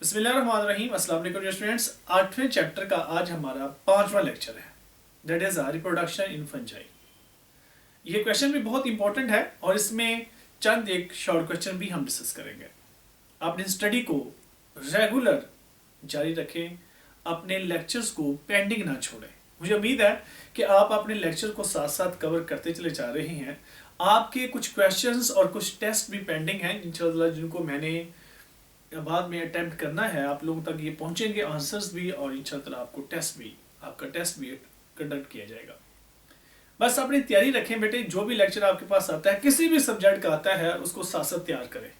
बिस्मिल्लाहिर्रहमानिर्रहीम। अस्सलाम वालेकुम स्टूडेंट्स। 8वें चैप्टर का आज हमारा 5वां लेक्चर है, that is reproduction in fungi. ये क्वेश्चन भी बहुत इंपॉर्टेंट है और इसमें चंद एक शॉर्ट क्वेश्चन भी हम डिस्कस करेंगे। अपनी स्टडी को रेगुलर जारी रखें, अपने लेक्चर्स को पेंडिंग ना छोड़ें। मुझे उम्मीद है कि आप अपने लेक्चर को साथ साथ कवर करते चले जा रहे हैं। आपके कुछ क्वेश्चंस और कुछ टेस्ट भी पेंडिंग हैं इंशाल्लाह, जिनको मैंने बाद में अटेम्प्ट करना है। आप लोगों तक ये पहुंचेंगे आंसर्स भी, और इंशाल्लाह आपका टेस्ट भी कंडक्ट किया जाएगा। बस अपनी तैयारी रखें बेटे, जो भी लेक्चर आपके पास आता है, किसी भी सब्जेक्ट का आता है, उसको साथ साथ तैयार करें।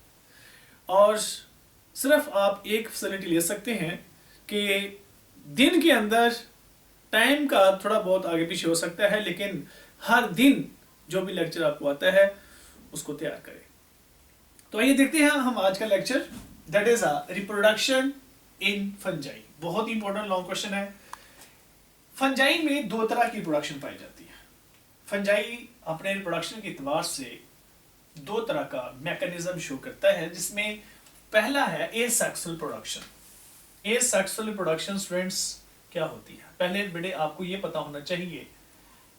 और सिर्फ आप एक फैसिलिटी ले सकते हैं कि दिन के अंदर टाइम का थोड़ा बहुत आगे पीछे हो सकता है, लेकिन हर दिन जो भी लेक्चर आपको आता है उसको तैयार करें। तो आइए देखते हैं हम आज का lecture, that is reproduction in fungi. बहुत इंपॉर्टेंट लॉन्ग क्वेश्चन है। फंजाई में दो तरह की प्रोडक्शन पाई जाती है। फंजाई अपने रिप्रोडक्शन के एतबार से दो तरह का मैकेनिज्म शो करता है, जिसमें पहला है asexual production. Asexual production students क्या होती है? पहले बेटे आपको ये पता होना चाहिए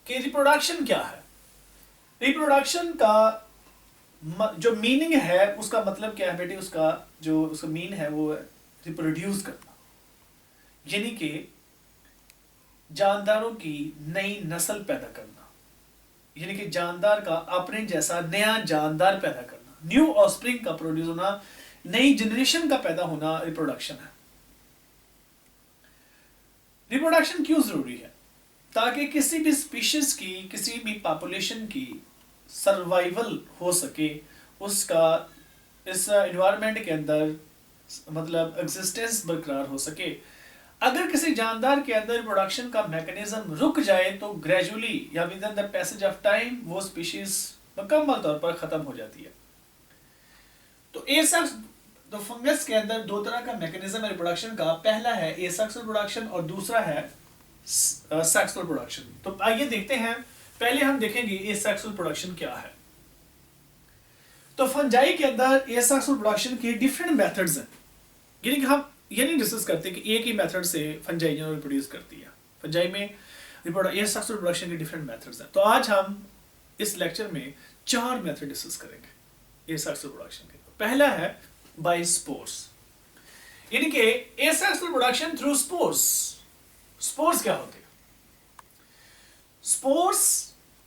कि रिप्रोडक्शन क्या है। रिप्रोडक्शन का जो मीनिंग है, उसका मतलब क्या है बेटे? उसका मीन है वो रिप्रोड्यूस करना, यानी कि जानदारों की नई नस्ल पैदा करना, यानी कि जानदार का अपने जैसा नया जानदार पैदा करना, न्यू ऑफस्प्रिंग का प्रोड्यूस होना, नई जनरेशन का पैदा होना रिप्रोडक्शन है। रिप्रोडक्शन क्यों जरूरी है? ताकि किसी भी स्पीशीज की, किसी भी पॉपुलेशन की सर्वाइवल हो सके, उसका इस एनवायरनमेंट के अंदर मतलब एग्जिस्टेंस बरकरार हो सके। अगर किसी जानदार के अंदर प्रोडक्शन का मैकेनिज्म रुक जाए तो ग्रेजुअली या with in the passage of time वो स्पीशीज मुकम्मल तौर पर खत्म हो जाती है। तो तो फंगस के अंदर दो तरह का मैकेनिज्म है रिप्रोडक्शन का। पहला है एसेक्सुअल प्रोडक्शन और दूसरा है सेक्सुअल प्रोडक्शन। तो आइए देखते हैं। पहले हम देखेंगे एसेक्सुअल प्रोडक्शन क्या है। तो फंजाई के अंदर एसेक्सुअल प्रोडक्शन के डिफरेंट मेथड्स हैं, यानी कि हम ये नहीं डिस्कस करते कि एक ही मेथड से फंजाई जो रिप्रोड्यूस करती है। फंजाई में एसेक्सुअल प्रोडक्शन के डिफरेंट मेथड्स हैं। तो आज हम इस लेक्चर में 4 मेथड डिस्कस करेंगे एसेक्सुअल प्रोडक्शन के। पहला है बाय स्पोर्स, यानी कि asexual production through spores. Spores क्या होते हैं? स्पोर्स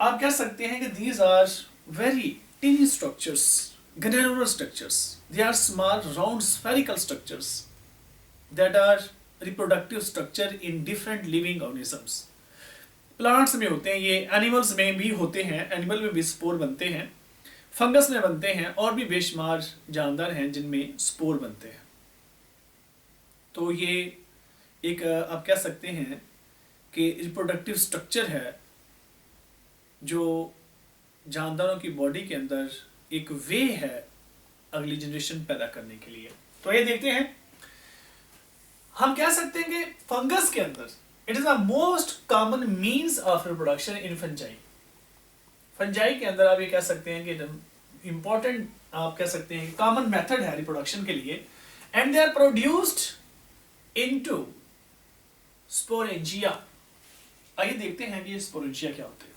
आप कह सकते हैं कि these are very tiny structures, granular structures. They are small, round, spherical structures that are reproductive structure in different living organisms. Plants में होते हैं ये, एनिमल्स में भी होते हैं, एनिमल में भी स्पोर बनते हैं, फंगस में बनते हैं, और भी बेशुमार जानदार हैं जिनमें स्पोर बनते हैं। तो ये एक आप कह सकते हैं कि रिप्रोडक्टिव स्ट्रक्चर है जो जानदारों की बॉडी के अंदर एक वे है अगली जनरेशन पैदा करने के लिए। तो ये देखते हैं। हम कह सकते हैं कि फंगस के अंदर it is the most common means of reproduction in fungi. Fungi के अंदर आप ये कह सकते हैं कि इंपॉर्टेंट आप कह सकते हैं कॉमन मेथड है रिप्रोडक्शन के लिए, and they are produced into sporangia. आइए देखते हैं कि ये स्पोरेंजिया क्या होते हैं।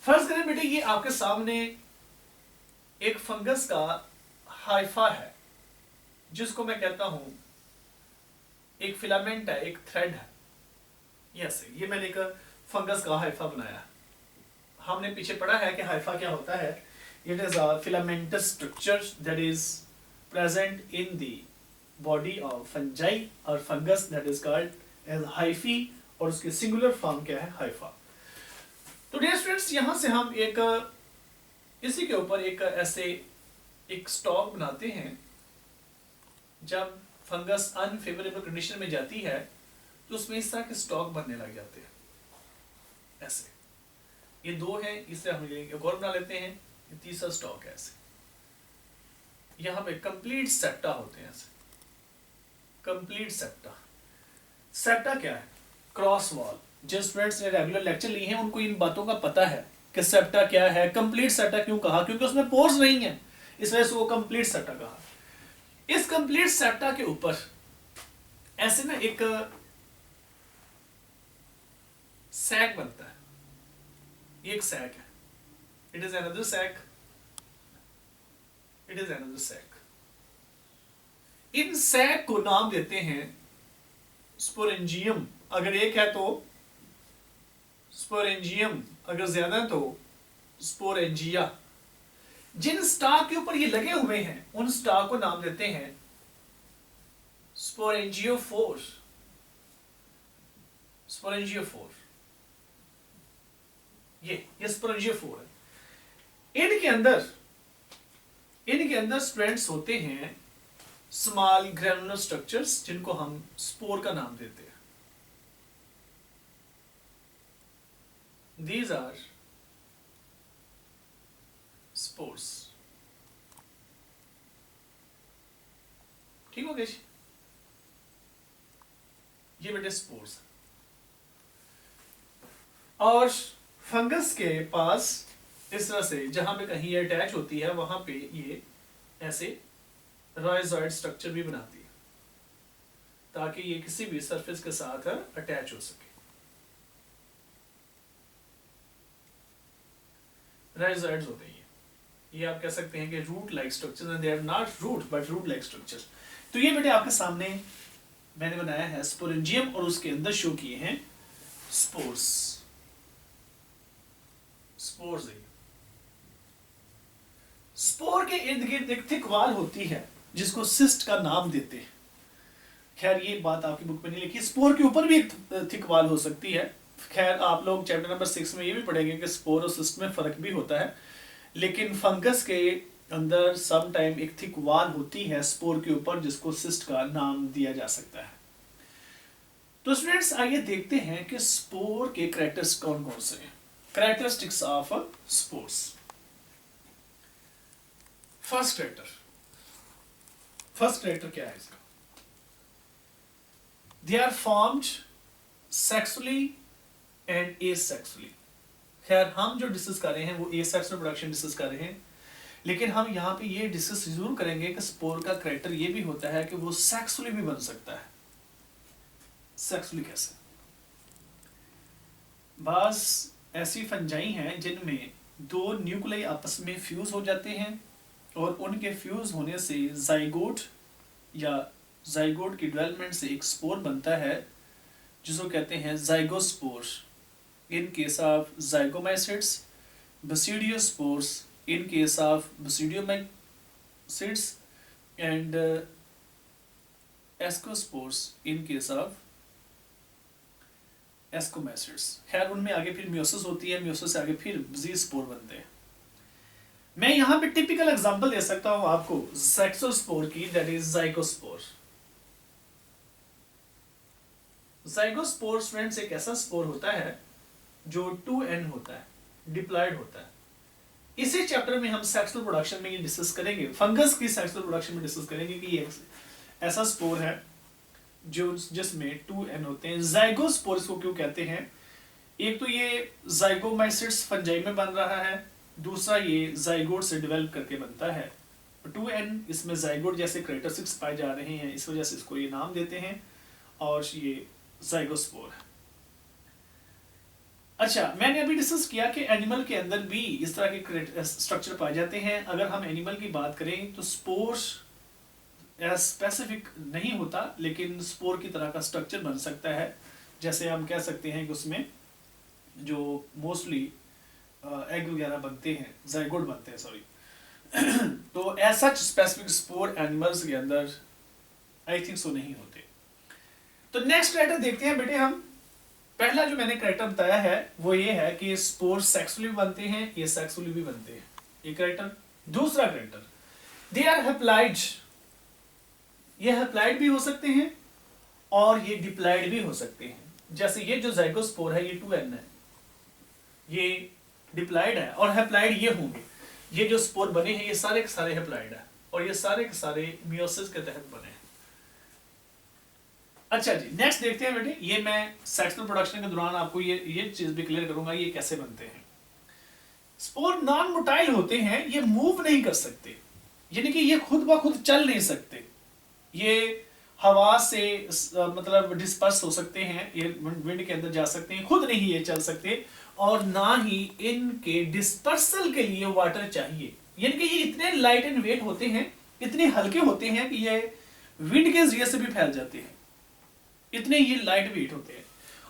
फर्ज करें बेटे ये आपके सामने एक फंगस का हाइफा है, जिसको मैं कहता हूं एक फिलामेंट है, एक थ्रेड है। यस, ये मैंने एक फंगस का हाइफा बनाया। हमने पीछे पढ़ा है कि हाइफा क्या होता है। It is a filamentous structure that is present in the body of fungi और fungus, that is called as hyphae, और उसकी सिंगुलर फॉर्म क्या है? हाइफा। तो डियर स्टूडेंट्स, यहां से हम एक इसी के ऊपर एक ऐसे एक स्टॉक बनाते हैं। जब फंगस अनफेवरेबल कंडीशन में जाती है तो उसमें इस तरह के स्टॉक बनने लग जाते हैं। ऐसे ये दो हैं, इससे हम एक और बना लेते हैं, ये तीसरा स्टॉक है। ऐसे यहां पे कंप्लीट सेप्टा होते हैं। ऐसे कंप्लीट सेप्टा। सेप्टा क्या है? Cross wall. जिस स्टूडेंट्स ने रेगुलर लेक्चर लिए हैं उनको इन बातों का पता है कि सेप्टा क्या है। कंप्लीट सेप्टा क्यों कहा? क्योंकि उसमें पोर्स नहीं है, इस वजह से वो कंप्लीट सेप्टा कहा। इस कंप्लीट सेप्टा के ऊपर ऐसे ना एक सैक बनता है, ये एक सैक है, it is another sac, it is another sac. इन सैक को नाम देते हैं स्पोरेंजियम, अगर एक है तो स्पोरेंजियम, अगर ज्यादा है तो स्पोरेंजिया। जिन स्टाक के ऊपर ये लगे हुए हैं उन स्टाक को नाम देते हैं स्पोरेंजियोफोर, स्पोरेंजियोफोर। ये स्पोरेंजियोफोर है। इनके अंदर स्ट्रैंड्स होते हैं स्मॉल ग्रैनुलर स्ट्रक्चर्स, जिनको हम स्पोर का नाम देते हैं। These are spores। ठीक हो गया जी, ये बेटे स्पोर्स। और फंगस के पास इस तरह से जहां पे कहीं ये अटैच होती है वहां पे ये ऐसे राइजॉइड स्ट्रक्चर भी बनाती है ताकि ये किसी भी सरफेस के साथ अटैच हो सके। राइजॉइड्स होते हैं ये आप कह सकते हैं कि root like structure, they are not root but root like structure. तो ये बेटे आपके सामने मैंने बनाया है स्पोरेंजियम और उसके अंदर शो किए हैं स्पोर्स। स्पोर्स है। स्पोर के इर्द गिर्द एक थिक वॉल होती है जिसको सिस्ट का नाम देते हैं। खैर ये बात आपकी बुक में नहीं लिखी, स्पोर के ऊपर भी एक थिक वॉल हो सकती है। खैर आप लोग चैप्टर नंबर 6 में ये भी पढ़ेंगे कि स्पोर और सिस्ट में फर्क भी होता है, लेकिन फंगस के अंदर सम टाइम एक थिक वॉल होती है स्पोर के ऊपर जिसको सिस्ट का नाम दिया जा सकता है। तो स्टूडेंट्स आइए देखते हैं कि स्पोर के कैरेक्टर्स कौन कौन से हैं। Characteristics of spores. First character क्या है इसका? They are formed sexually and asexually. खैर हम जो डिस्कस कर रहे हैं वो एसेक्सुअल प्रोडक्शन डिस्कस कर रहे हैं, लेकिन हम यहाँ पे ये डिस्कस जरूर करेंगे कि स्पोर का कैरेक्टर ये भी होता है कि वो सेक्सुअली भी बन सकता है। सेक्सुअली कैसे? बास ऐसी फंजाई हैं जिनमें दो न्यूक्लियाई आपस में फ्यूज हो जाते हैं और उनके फ्यूज होने से जाइगोट या जाइगोट की डेवलपमेंट से एक स्पोर बनता है जिसको कहते हैं zygospore in case of zygomacids, basidiospores in case of basidiomycetes and ascospores in case of ascomacids। खैर उनमें आगे फिर म्योसिस होती है, म्योसिस से आगे फिर ज़ीस्पोर बनते हैं। मैं यहाँ पे टिपिकल एग्जांपल दे सकता हूँ आपको सेक्सोस्पोर की, दैट इज ज़ाइगोस्पोर। ज़ाइगोस्पोर फ्रेंड्स एक ऐसा स्पोर होता है जो 2n होता है, डिप्लॉयड होता है। इसी चैप्टर में हम सेक्सुअल प्रोडक्शन में ये डिस्कस करेंगे, फंगस की सेक्सुअल प्रोडक्शन में डिस्कस करेंगे कि ये ऐसा स्पोर है जो जिसमें 2n होते हैं। ज़ाइगोस्पोर इसको क्यों कहते हैं? एक तो ये ज़ाइगोमाइसिड्स फंजाई में बन रहा है, दूसरा ये ज़ाइगोट से डेवलप करके बनता है। 2n इसमें ज़ाइगोट जैसे कैरेक्टरिस्टिक्स पाए जा रहे हैं, इस वजह से इसको ये नाम देते हैं और ये ज़ाइगोस्पोर है। अच्छा, मैंने अभी डिस्कस किया कि एनिमल के अंदर भी इस तरह के स्ट्रक्चर पाए जाते हैं। अगर हम एनिमल की बात करें तो स्पोर स्पेसिफिक नहीं होता, लेकिन स्पोर की तरह का स्ट्रक्चर बन सकता है। जैसे हम कह सकते हैं कि उसमें जो मोस्टली एग वगैरह बनते हैं, जाइगोट बनते हैं सॉरी, तो ऐसा स्पेसिफिक स्पोर एनिमल्स के अंदर आई थिंक सो नहीं होते। तो नेक्स्ट कैरेक्टर देखते हैं बेटे हम। पहला जो मैंने कैरेक्टर बताया है वो ये है कि स्पोर सेक्सुअली भी बनते हैं, ये सेक्सुअली भी बनते हैं, ये कैरेक्टर। दूसरा कैरेक्टर, दे आर हैप्लॉइड। ये हैप्लॉइड भी हो सकते हैं और ये डिप्लॉइड भी हो सकते हैं। जैसे ये जो ज़ाइगोस्पोर है ये 2n है, ये डिप्लॉइड है, और हैप्लॉइड ये होंगे। ये जो स्पोर बने हैं ये सारे के सारे हैप्लॉइड है और ये सारे के सारे मियोसिस के तहत बने हैं। अच्छा जी, नेक्स्ट देखते हैं बेटे। ये मैं सेक्सुअल प्रोडक्शन के दौरान आपको ये चीज भी क्लियर करूंगा ये कैसे बनते हैं। स्पोर नॉन मोटाइल होते हैं, ये मूव नहीं कर सकते, यानी कि ये खुद ब खुद चल नहीं सकते। ये हवा से मतलब डिस्पर्स हो सकते हैं, ये विंड के अंदर जा सकते हैं, खुद नहीं ये चल सकते, और ना ही इनके डिस्पर्सल के लिए वाटर चाहिए। यानी कि ये इतने लाइट एंड वेट होते हैं, इतने हल्के होते हैं कि ये विंड के जरिए से भी फैल जाते हैं, इतने ये लाइट वेट होते हैं।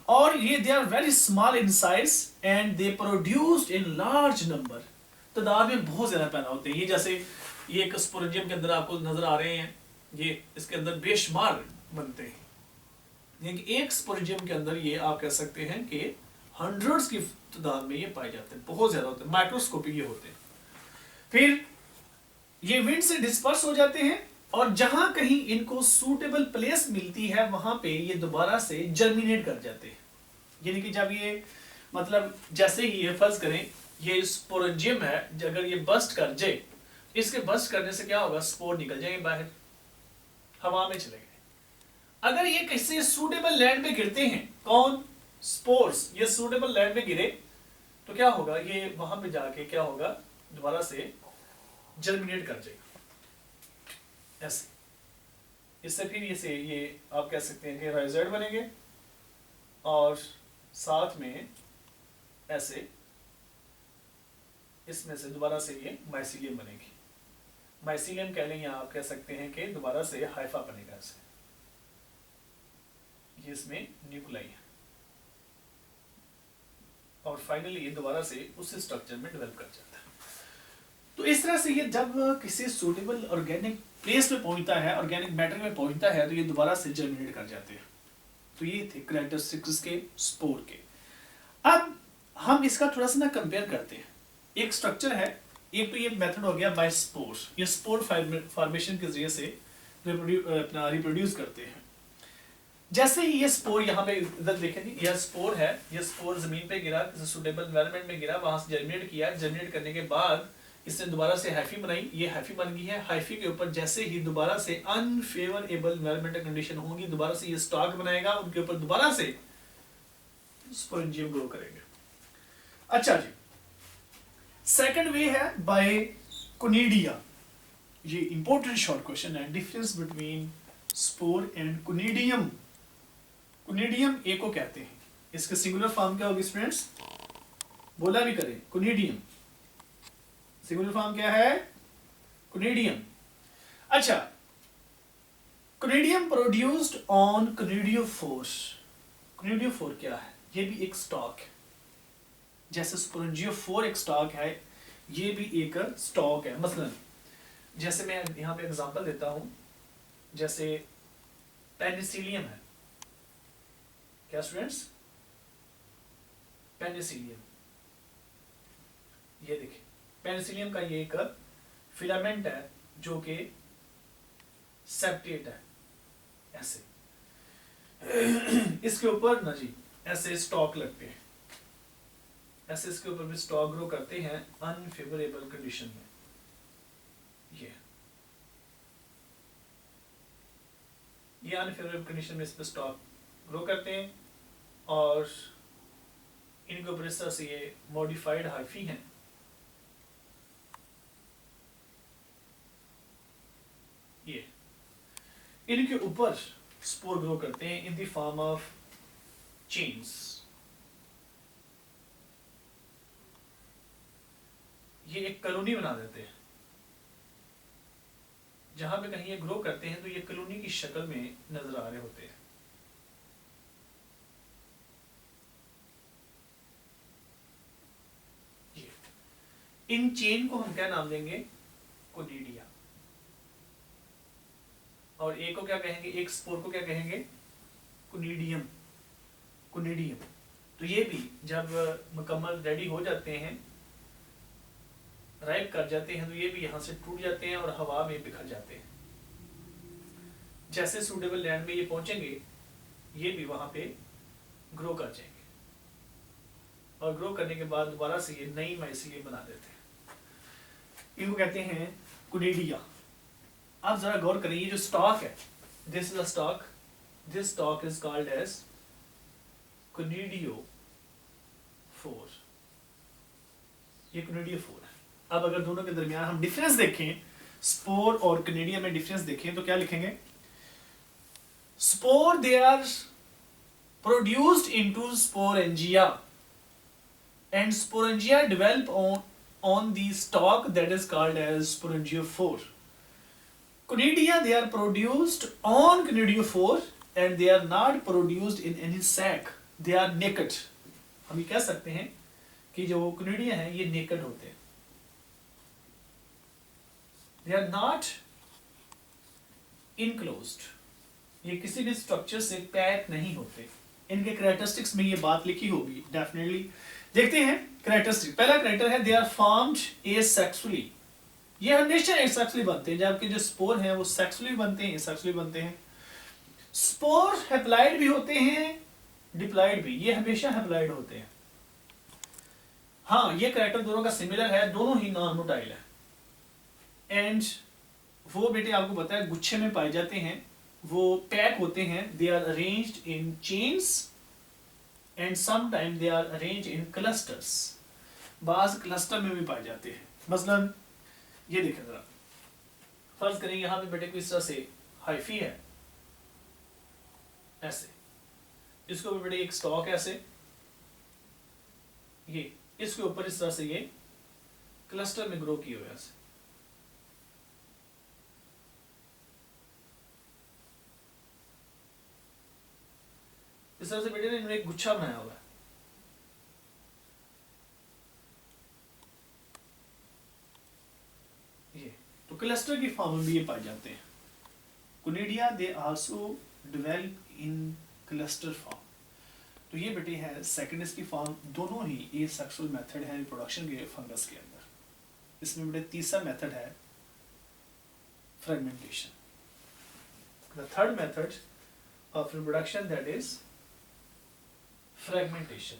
और ये they are very small in size and they produced in large number, तादाद में बहुत ज्यादा पैदा होते हैं। ये जैसे ये एक स्पोरेंजियम के अंदर आपको नजर आ रहे हैं, ये इसके अंदर बेशुमार बनते हैं। यानी कि एक स्पोरेंजियम के अंदर ये आप कह सकते हैं कि हंड्रेड्स की तादाद में ये पाए जाते हैं, बहुत ज्यादा होते हैं, माइक्रोस्कोपिक ये होते हैं। फिर ये विंड से डिस्पर्स हो जाते हैं, और जहां कहीं इनको सूटेबल प्लेस मिलती है वहां पे ये दोबारा से जर्मिनेट कर जाते हैं। यानी कि जब ये मतलब जैसे ही ये फर्ज करें ये स्पोरेंजियम है, अगर ये बस्ट कर जाए, इसके बस्ट करने से क्या होगा, स्पोर निकल जाएंगे बाहर, हवा में चले गए। अगर ये किसी सूटेबल लैंड पे गिरते हैं, कौन, स्पोर्स, ये सूटेबल लैंड पे गिरे तो क्या होगा, ये वहां पे जाके क्या होगा, दोबारा से जर्मिनेट कर जाएगा ऐसे। इससे फिर ये आप कह सकते हैं कि राइजोइड बनेंगे, और साथ में ऐसे इसमें से दोबारा से ये माइसीलियम बनेगी। माइसीलियम कह लें, या आप कह सकते हैं कि दोबारा से हाइफा बनेगा ऐसे, ये इसमें न्यूक्लाई है, और फाइनली ये दोबारा से उस स्ट्रक्चर में डेवलप कर जाता है। तो इस तरह से ये जब किसी सूटेबल ऑर्गेनिक प्लेस पे पहुंचता है, ऑर्गेनिक मैटर में पहुंचता है, तो ये दोबारा से जर्मिनेट कर जाते हैं। तो ये थे कैरेक्टरिस्टिक्स के स्पोर के। अब हम इसका थोड़ा सा ना कंपेयर करते हैं। एक स्ट्रक्चर है, एक तो ये मेथड हो गया बाय स्पोर, ये स्पोर फॉर्मेशन के जरिए से अपना रिप्रोड्यूस करते हैं। जैसे ही ये स्पोर यहाँ पे इधर देखेंगे, यह स्पोर है, ये स्पोर जमीन पे गिरा, किसी सूटेबल एनवायरनमेंट में गिरा, वहां से जर्मिनेट किया, जर्मिनेट करने के बाद इसने दोबारा से हाइफी बनाई, ये हाइफी बन गई है। हाइफी के ऊपर जैसे ही दोबारा से अनफेवरेबल एनवायरमेंटल कंडीशन होंगी, दोबारा से ये स्टॉक बनाएगा, उनके ऊपर दोबारा से स्पोरेंजियम ग्रो करेंगे। अच्छा जी, सेकंड वे है बाय कोनिडिया। ये इंपॉर्टेंट शॉर्ट क्वेश्चन है, डिफरेंस बिटवीन स्पोर एंड कोनिडियम। कोनिडियम ए को कहते हैं, इसके सिंगुलर फॉर्म क्या होगी स्टूडेंट्स, बोला भी करें, कोनिडियम। सिंगुलर फॉर्म क्या है, कोनिडियम। अच्छा, कोनिडियम प्रोड्यूस्ड ऑन कोनिडियोफोर। कोनिडियोफोर क्या है, ये भी एक स्टॉक है, जैसे स्पोरेंजियोफोर एक स्टॉक है, ये भी एक स्टॉक है। मसलन जैसे मैं यहाँ पे एग्जांपल देता हूं, जैसे पेनिसिलियम है, क्या स्टूडेंट्स, पेनिसिलियम, ये देखिए पेनिसिलियम का ये एक फिलामेंट है जो कि सेप्टेट है ऐसे, इसके ऊपर ना जी ऐसे स्टॉक लगते हैं, ऐसे इसके ऊपर भी स्टॉक ग्रो करते हैं अनफेवरेबल कंडीशन में। ये अनफेवरेबल कंडीशन में इस पर स्टॉक ग्रो करते हैं, और इनके ऊपर इस तरह से ये मॉडिफाइड हाइफी हैं। ये इनके ऊपर स्पोर ग्रो करते हैं in the form of chains. ये एक कॉलोनी बना देते हैं, जहां पे कहीं ये ग्रो करते हैं तो ये कॉलोनी की शक्ल में नजर आ रहे होते हैं। ये इन चेन को हम क्या नाम देंगे, कोनिडिया। और एक को क्या कहेंगे, एक स्पोर को क्या कहेंगे, कोनिडियम। कोनिडियम। तो ये भी जब मुकम्मल रेडी हो जाते हैं, राइप कर जाते हैं, तो ये भी यहाँ से टूट जाते हैं और हवा में बिखर जाते हैं। जैसे सूटेबल लैंड में ये पहुंचेंगे, ये भी वहां पे ग्रो कर जाएंगे, और ग्रो करने के बाद दोबारा से ये नई माइसीलियम बना देते हैं। इनको कहते हैं कोनिडिया। आप जरा गौर करें, ये जो स्टॉक है, this is a stalk, this stalk is called as conidiophore. ये कोनिडियोफोर है। अब अगर दोनों के दरमियान हम डिफरेंस देखें, स्पोर और कोनिडिया में डिफरेंस देखें, तो क्या लिखेंगे, Spore, they are produced into sporangia, and sporangia develop on the stalk that is called as sporangiophore. Conidia, they are produced on conidiophore and they are not produced in any sac. They are naked. हम ये कह सकते हैं कि जो conidia हैं ये naked होते हैं. They are not enclosed. ये किसी भी स्ट्रक्चर से पैक नहीं होते. इनके कैरेक्टरिस्टिक्स में ये बात लिखी होगी डेफिनेटली. देखते हैं कैरेक्टरिस्टिक. पहला कैरेक्टर है दे आर फॉर्म्ड एसेक्सुअली. ये हमेशा एसेक्सुअली बनते हैं, जबकि जो स्पोर हैं वो सेक्सुअली बनते हैं, एसेक्सुअली बनते हैं. स्पोर हैप्लॉइड भी होते हैं, डिप्लॉइड भी. ये हमेशा हैप्लॉइड होते हैं. हाँ, ये कैरेक्टर दोनों का सिमिलर है, दोनों ही नॉन मोटाइल है. एंड वो बेटे आपको पता है गुच्छे में पाए जाते हैं, वो पैक होते हैं. They are arranged in chains and sometime they are arranged in clusters. बाज क्लस्टर में भी पाए जाते हैं. मसलन ये देखें जरा, फर्ज करें यहां पे बेटे किस तरह से हाइफी है ऐसे, इसके ऊपर बेटे एक स्टॉक ऐसे, ये इसके ऊपर इस तरह से ये क्लस्टर में ग्रो किए हुए ऐसे. इस तरह से बेटे ने इन्होंने एक गुच्छा बनाया हुआ है. ये तो क्लस्टर की फॉर्म में भी ये पाए जाते हैं. Conidia they also develop in cluster form. तो ये बेटे है सेकेंड इसकी फॉर्म. दोनों ही ये सेक्सुअल मेथड है रिप्रोडक्शन के फंगस के अंदर. इसमें बेटे तीसरा मेथड है fragmentation. The third method of reproduction that is fragmentation.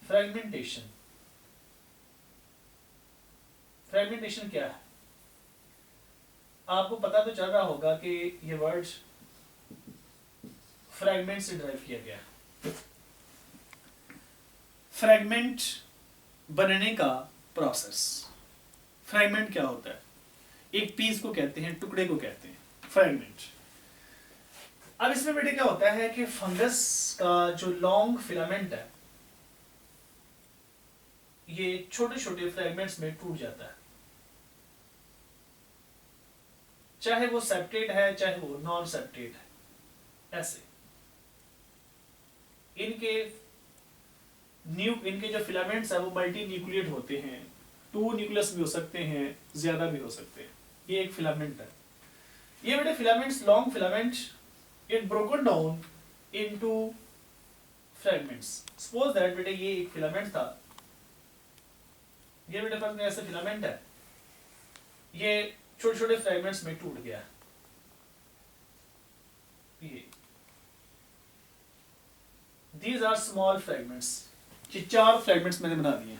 Fragmentation. Fragmentation क्या है? आपको पता तो चल रहा होगा कि ये वर्ड फ्रैगमेंट से ड्राइव किया गया है. फ्रैगमेंट बनने का प्रोसेस. फ्रैगमेंट क्या होता है? एक पीस को कहते हैं, टुकड़े को कहते हैं फ्रैगमेंट. अब इसमें बेटे क्या होता है कि फंगस का जो लॉन्ग फिलामेंट है ये छोटे छोटे फ्रैगमेंट्स में टूट जाता है. चाहे वो सेप्टेट है चाहे वो नॉन सेप्टेट है. ऐसे इनके जो फिलामेंट्स है वो मल्टी न्यूक्लिएट होते हैं. 2 न्यूक्लियस भी हो सकते हैं, ज्यादा भी हो सकते हैं. ये एक फिलामेंट है. ये बेटे filaments, long filament, it broken down into fragments. Suppose that बेटे ये एक फिलामेंट था. ये बेटे फर्स्ट में ऐसे फिलामेंट है, ये छोटे छोटे फ्रैगमेंट्स में टूट गया. ये दीज आर स्मॉल फ्रैगमेंट्स. ये 4 फ्रैगमेंट्स मैंने बना दिए.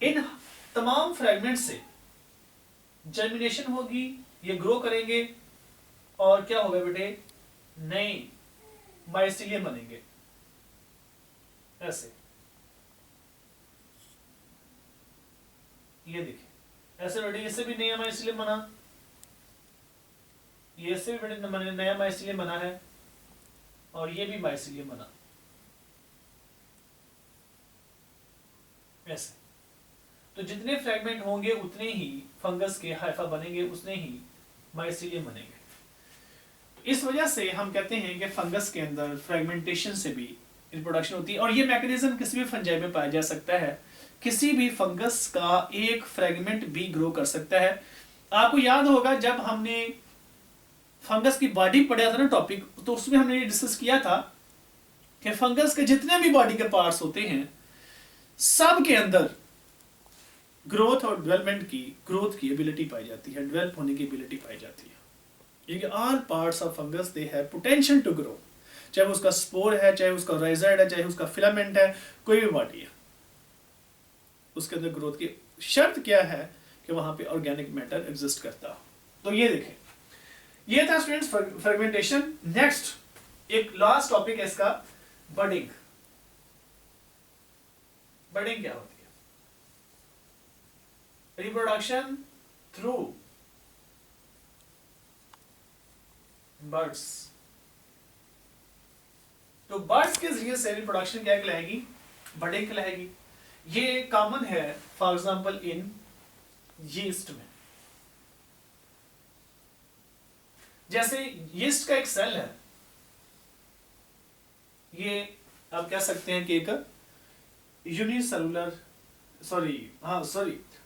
इन तमाम फ्रैगमेंट से जर्मिनेशन होगी, ये ग्रो करेंगे और क्या होगा बेटे, नए माइसिलियम बनेंगे ऐसे. ये देखिए ऐसे बेटे इससे भी नया माइसिलियम बना, ये से भी बेटे नया माइसिलियम बना है और ये भी माइसिलियम बना ऐसे. तो जितने फ्रैगमेंट होंगे उतने ही फंगस के हाइफा बनेंगे, उतने ही माइसिलियम बनेंगे. तो इस वजह से हम कहते हैं कि फंगस के अंदर फ्रैगमेंटेशन से भी रिप्रोडक्शन होती है. और ये मैकेनिज्म किसी भी फंजाई में पाया जा सकता है. किसी भी फंगस का एक फ्रैगमेंट भी ग्रो कर सकता है. आपको याद होगा जब हमने फंगस की बॉडी पढ़ा था ना टॉपिक, तो उसमें हमने ये डिस्कस किया था कि फंगस के जितने भी बॉडी के पार्ट्स होते हैं सब के अंदर ग्रोथ और डेवलपमेंट की, ग्रोथ की एबिलिटी पाई जाती है, डेवलप होने की एबिलिटी पाई जाती है. ये all parts of fungus they have potential to grow. चाहे उसका स्पोर है, चाहे उसका राइजोइड है, चाहे उसका फिलामेंट है, कोई भी बॉडी है, उसके अंदर ग्रोथ की शर्त क्या है कि वहां पे ऑर्गेनिक मैटर एग्जिस्ट करता हो. तो ये देखें, ये था स्टूडेंट्स फ्रेगमेंटेशन. नेक्स्ट एक लास्ट टॉपिक है इसका, बडिंग. बर्डिंग क्या होती है? Reproduction through birds. तो बर्ड्स के जरिए से रिप्रोडक्शन क्या कहलाएगी? बर्डिंग कहलाएगी। ये कॉमन है फॉर एग्जांपल इन यीस्ट में। जैसे यीस्ट का एक सेल है, ये आप कह सकते हैं कि एक यूनिसेलुलर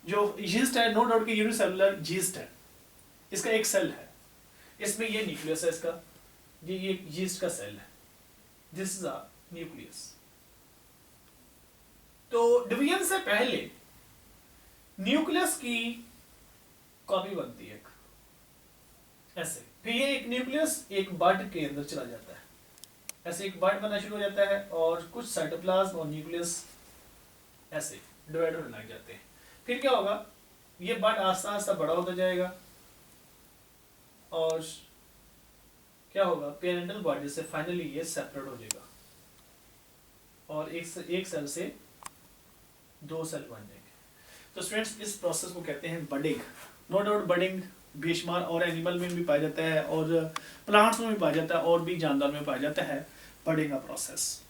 जो यीस्ट है, नो डाउट कि यूनिसेलुलर यीस्ट है, इसका एक सेल है, इसमें ये न्यूक्लियस है, इसका ये यीस्ट का सेल है, दिस इज अ न्यूक्लियस। तो डिवीजन से पहले न्यूक्लियस की कॉपी बनती है ऐसे, फिर ये एक न्यूक्लियस एक बर्ड के अंदर चला जाता है, ऐसे एक बर्ड बनना शुरू हो जाता है और कुछ साइटोप्लाज्म और न्यूक्लियस ऐसे डिवाइड होने लग जाते हैं। फिर क्या होगा, ये बर्ड आस्ता आस्ता बड़ा होता जाएगा और क्या होगा, पेरेंटल बॉडी से फाइनली ये सेपरेट हो जाएगा और एक सेल से दो सेल बन जाएंगे। तो स्टूडेंट्स, इस प्रोसेस को कहते हैं बडिंग। नो डाउट बडिंग बेशुमार और एनिमल में भी पाया जाता है और प्लांट्स में भी पाया जाता है और भी जानदार में पाया जाता है बडिंग का प्रोसेस।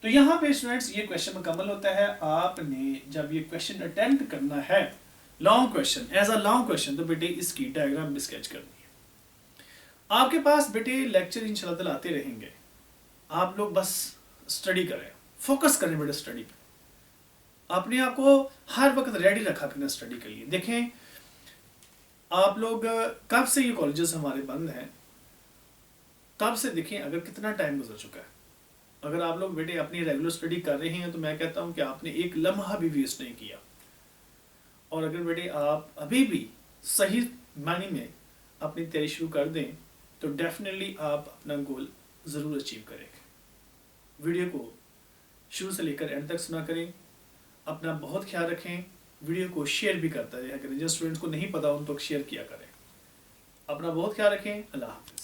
तो यहाँ पे स्टूडेंट्स ये क्वेश्चन मुकम्मल होता है। आपने जब ये क्वेश्चन अटेम्प्ट करना है, long question, as a long question, तो बेटे इसकी डायग्राम भी स्केच करनी है। आपके पास बेटे लेक्चर इंशाल्लाह ताला आते रहेंगे, आप लोग बस स्टडी करें, फोकस करें बेटे स्टडी पे, अपने आप को हर वक्त रेडी रखा करें स्टडी के लिए। देखें आप लोग कब से ये कॉलेजेस हमारे बंद हैं, तब से देखें अगर कितना टाइम गुजर चुका है। अगर आप लोग बेटे अपनी रेगुलर स्टडी कर रहे हैं तो मैं कहता हूं कि आपने एक लम्हा भी वेस्ट नहीं किया। और अगर बेटे आप अभी भी सही मायने में अपनी तैयारी शुरू कर दें तो डेफिनेटली आप अपना गोल ज़रूर अचीव करेंगे। वीडियो को शुरू से लेकर एंड तक सुना करें, अपना बहुत ख्याल रखें, वीडियो को शेयर भी करता रहा करें, जिन स्टूडेंट्स को नहीं पता उन तक शेयर किया करें। अपना बहुत ख्याल रखें। अल्लाह हाफ़िज़।